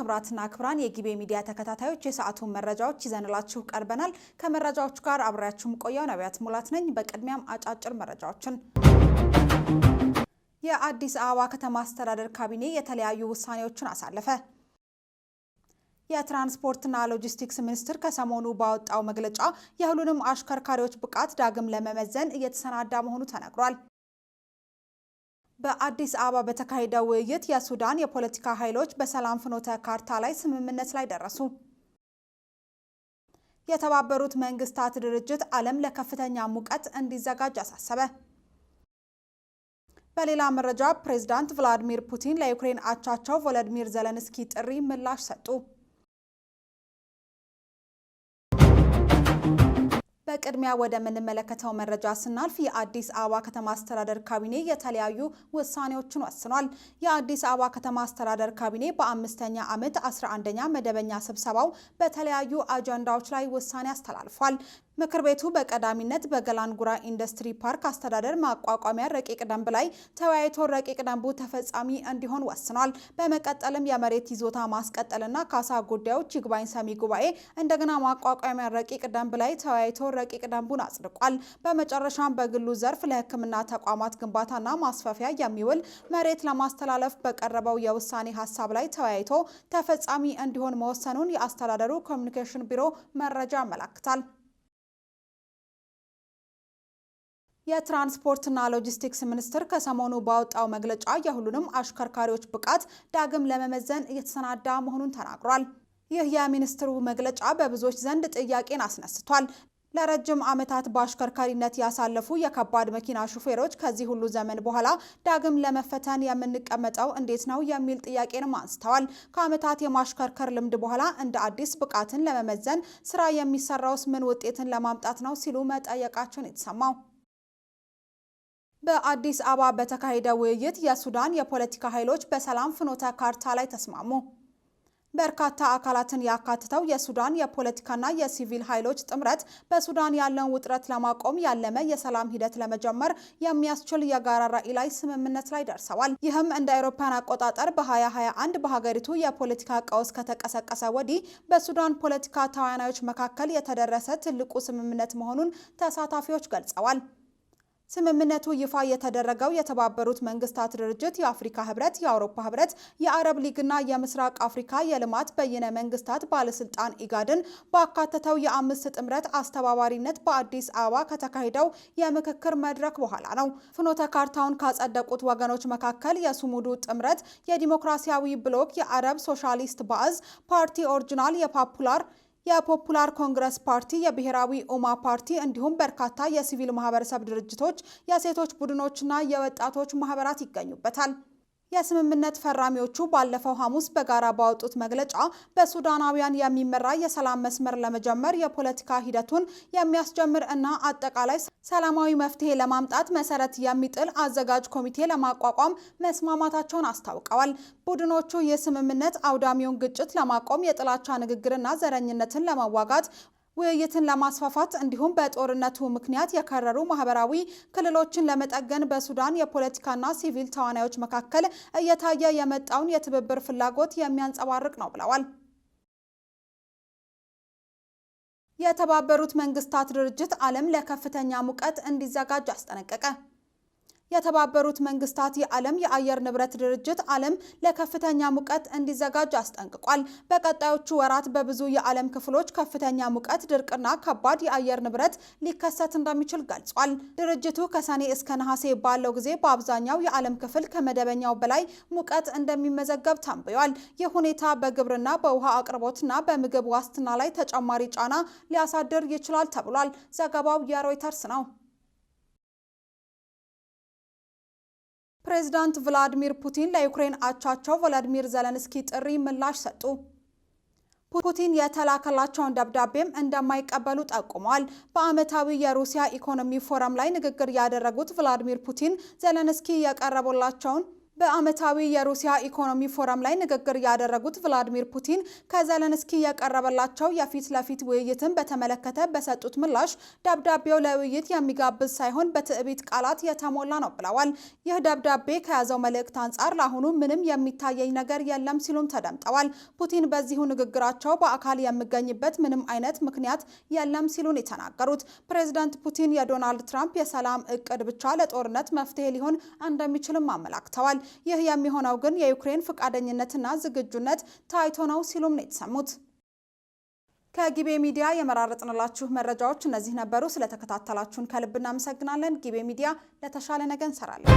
ክብራትና ክብራን የጊቤ ሚዲያ ተከታታዮች የሰዓቱን መረጃዎች ይዘንላችሁ ቀርበናል። ከመረጃዎቹ ጋር አብራችሁም ቆየው ነቢያት ሙላት ነኝ። በቅድሚያም አጫጭር መረጃዎችን የአዲስ አበባ ከተማ አስተዳደር ካቢኔ የተለያዩ ውሳኔዎችን አሳለፈ። የትራንስፖርትና ሎጂስቲክስ ሚኒስቴር ከሰሞኑ ባወጣው መግለጫ የሁሉንም አሽከርካሪዎች ብቃት ዳግም ለመመዘን እየተሰናዳ መሆኑ ተነግሯል። በአዲስ አበባ በተካሄደው ውይይት የሱዳን የፖለቲካ ኃይሎች በሰላም ፍኖተ ካርታ ላይ ስምምነት ላይ ደረሱ። የተባበሩት መንግስታት ድርጅት ዓለም ለከፍተኛ ሙቀት እንዲዘጋጅ አሳሰበ። በሌላ መረጃ ፕሬዝዳንት ቭላዲሚር ፑቲን ለዩክሬን አቻቸው ቮሎዲሚር ዜሌንስኪ ጥሪ ምላሽ ሰጡ። በቅድሚያ ወደ ምንመለከተው መረጃ ስናልፍ የአዲስ አበባ ከተማ አስተዳደር ካቢኔ የተለያዩ ውሳኔዎችን ወስኗል። የአዲስ አበባ ከተማ አስተዳደር ካቢኔ በ5ኛ ዓመት 11ኛ መደበኛ ስብሰባው በተለያዩ አጀንዳዎች ላይ ውሳኔ አስተላልፏል። ምክር ቤቱ በቀዳሚነት በገላንጉራ ኢንዱስትሪ ፓርክ አስተዳደር ማቋቋሚያ ረቂቅ ደንብ ላይ ተወያይቶ ረቂቅ ደንቡ ተፈጻሚ እንዲሆን ወስኗል። በመቀጠልም የመሬት ይዞታ ማስቀጠልና ካሳ ጉዳዮች ይግባኝ ሰሚ ጉባኤ እንደገና ማቋቋሚያ ረቂቅ ደንብ ላይ ተወያይቶ ረቂቅ ደንቡን አጽድቋል። በመጨረሻም በግሉ ዘርፍ ለሕክምና ተቋማት ግንባታና ማስፋፊያ የሚውል መሬት ለማስተላለፍ በቀረበው የውሳኔ ሀሳብ ላይ ተወያይቶ ተፈጻሚ እንዲሆን መወሰኑን የአስተዳደሩ ኮሚኒኬሽን ቢሮ መረጃ ያመለክታል። የትራንስፖርትና ሎጂስቲክስ ሚኒስቴር ከሰሞኑ ባወጣው መግለጫ የሁሉንም አሽከርካሪዎች ብቃት ዳግም ለመመዘን እየተሰናዳ መሆኑን ተናግሯል። ይህ የሚኒስትሩ መግለጫ በብዙዎች ዘንድ ጥያቄን አስነስቷል። ለረጅም ዓመታት በአሽከርካሪነት ያሳለፉ የከባድ መኪና ሹፌሮች ከዚህ ሁሉ ዘመን በኋላ ዳግም ለመፈተን የምንቀመጠው እንዴት ነው የሚል ጥያቄንም አንስተዋል። ከዓመታት የማሽከርከር ልምድ በኋላ እንደ አዲስ ብቃትን ለመመዘን ስራ የሚሰራውስ ምን ውጤትን ለማምጣት ነው ሲሉ መጠየቃቸውን የተሰማው። በአዲስ አበባ በተካሄደ ውይይት የሱዳን የፖለቲካ ኃይሎች በሰላም ፍኖተ ካርታ ላይ ተስማሙ። በርካታ አካላትን ያካተተው የሱዳን የፖለቲካና የሲቪል ኃይሎች ጥምረት በሱዳን ያለውን ውጥረት ለማቆም ያለመ የሰላም ሂደት ለመጀመር የሚያስችል የጋራ ራዕይ ላይ ስምምነት ላይ ደርሰዋል። ይህም እንደ አውሮፓውያን አቆጣጠር በ2021 በሀገሪቱ የፖለቲካ ቀውስ ከተቀሰቀሰ ወዲህ በሱዳን ፖለቲካ ተዋናዮች መካከል የተደረሰ ትልቁ ስምምነት መሆኑን ተሳታፊዎች ገልጸዋል። ስምምነቱ ይፋ የተደረገው የተባበሩት መንግስታት ድርጅት፣ የአፍሪካ ህብረት፣ የአውሮፓ ህብረት፣ የአረብ ሊግና የምስራቅ አፍሪካ የልማት በይነ መንግስታት ባለስልጣን ኢጋድን ባካተተው የአምስት ጥምረት አስተባባሪነት በአዲስ አበባ ከተካሄደው የምክክር መድረክ በኋላ ነው። ፍኖተ ካርታውን ካጸደቁት ወገኖች መካከል የሱሙዱ ጥምረት፣ የዲሞክራሲያዊ ብሎክ፣ የአረብ ሶሻሊስት ባዕዝ ፓርቲ ኦሪጂናል፣ የፖፑላር ኮንግረስ ፓርቲ፣ የብሔራዊ ኡማ ፓርቲ እንዲሁም በርካታ የሲቪል ማህበረሰብ ድርጅቶች፣ የሴቶች ቡድኖችና የወጣቶች ማህበራት ይገኙበታል። የስምምነት ፈራሚዎቹ ባለፈው ሐሙስ በጋራ ባወጡት መግለጫ በሱዳናውያን የሚመራ የሰላም መስመር ለመጀመር የፖለቲካ ሂደቱን የሚያስጀምር እና አጠቃላይ ሰላማዊ መፍትሄ ለማምጣት መሰረት የሚጥል አዘጋጅ ኮሚቴ ለማቋቋም መስማማታቸውን አስታውቀዋል። ቡድኖቹ የስምምነት አውዳሚውን ግጭት ለማቆም፣ የጥላቻ ንግግርና ዘረኝነትን ለመዋጋት፣ ውይይትን ለማስፋፋት እንዲሁም በጦርነቱ ምክንያት የከረሩ ማህበራዊ ክልሎችን ለመጠገን በሱዳን የፖለቲካና ሲቪል ተዋናዮች መካከል እየታየ የመጣውን የትብብር ፍላጎት የሚያንጸባርቅ ነው ብለዋል። የተባበሩት መንግስታት ድርጅት ዓለም ለከፍተኛ ሙቀት እንዲዘጋጅ አስጠነቀቀ። የተባበሩት መንግስታት የዓለም የአየር ንብረት ድርጅት ዓለም ለከፍተኛ ሙቀት እንዲዘጋጅ አስጠንቅቋል። በቀጣዮቹ ወራት በብዙ የዓለም ክፍሎች ከፍተኛ ሙቀት፣ ድርቅና ከባድ የአየር ንብረት ሊከሰት እንደሚችል ገልጿል። ድርጅቱ ከሰኔ እስከ ነሐሴ ባለው ጊዜ በአብዛኛው የዓለም ክፍል ከመደበኛው በላይ ሙቀት እንደሚመዘገብ ተንብዮአል። ይህ ሁኔታ በግብርና፣ በውሃ አቅርቦትና በምግብ ዋስትና ላይ ተጨማሪ ጫና ሊያሳድር ይችላል ተብሏል። ዘገባው የሮይተርስ ነው። ፕሬዝዳንት ቭላዲሚር ፑቲን ለዩክሬን አቻቸው ቮሎዲሚር ዜሌንስኪ ጥሪ ምላሽ ሰጡ። ፑቲን የተላከላቸውን ደብዳቤም እንደማይቀበሉ ጠቁመዋል። በዓመታዊ የሩሲያ ኢኮኖሚ ፎረም ላይ ንግግር ያደረጉት ቭላዲሚር ፑቲን ዜሌንስኪ የቀረበላቸውን በዓመታዊ የሩሲያ ኢኮኖሚ ፎረም ላይ ንግግር ያደረጉት ቭላዲሚር ፑቲን ከዘለንስኪ የቀረበላቸው የፊት ለፊት ውይይትን በተመለከተ በሰጡት ምላሽ ደብዳቤው ለውይይት የሚጋብዝ ሳይሆን በትዕቢት ቃላት የተሞላ ነው ብለዋል። ይህ ደብዳቤ ከያዘው መልእክት አንጻር ለአሁኑ ምንም የሚታየኝ ነገር የለም ሲሉም ተደምጠዋል። ፑቲን በዚሁ ንግግራቸው በአካል የሚገኝበት ምንም አይነት ምክንያት የለም ሲሉን የተናገሩት ፕሬዚዳንት ፑቲን የዶናልድ ትራምፕ የሰላም እቅድ ብቻ ለጦርነት መፍትሄ ሊሆን እንደሚችልም አመላክተዋል። ይህ የሚሆነው ግን የዩክሬን ፈቃደኝነትና ዝግጁነት ታይቶ ነው ሲሉም ነው የተሰሙት። ከጊቤ ሚዲያ የመራረጥንላችሁ መረጃዎች እነዚህ ነበሩ። ስለተከታተላችሁን ከልብ እናመሰግናለን። ጊቤ ሚዲያ ለተሻለ ነገር እንሰራለን።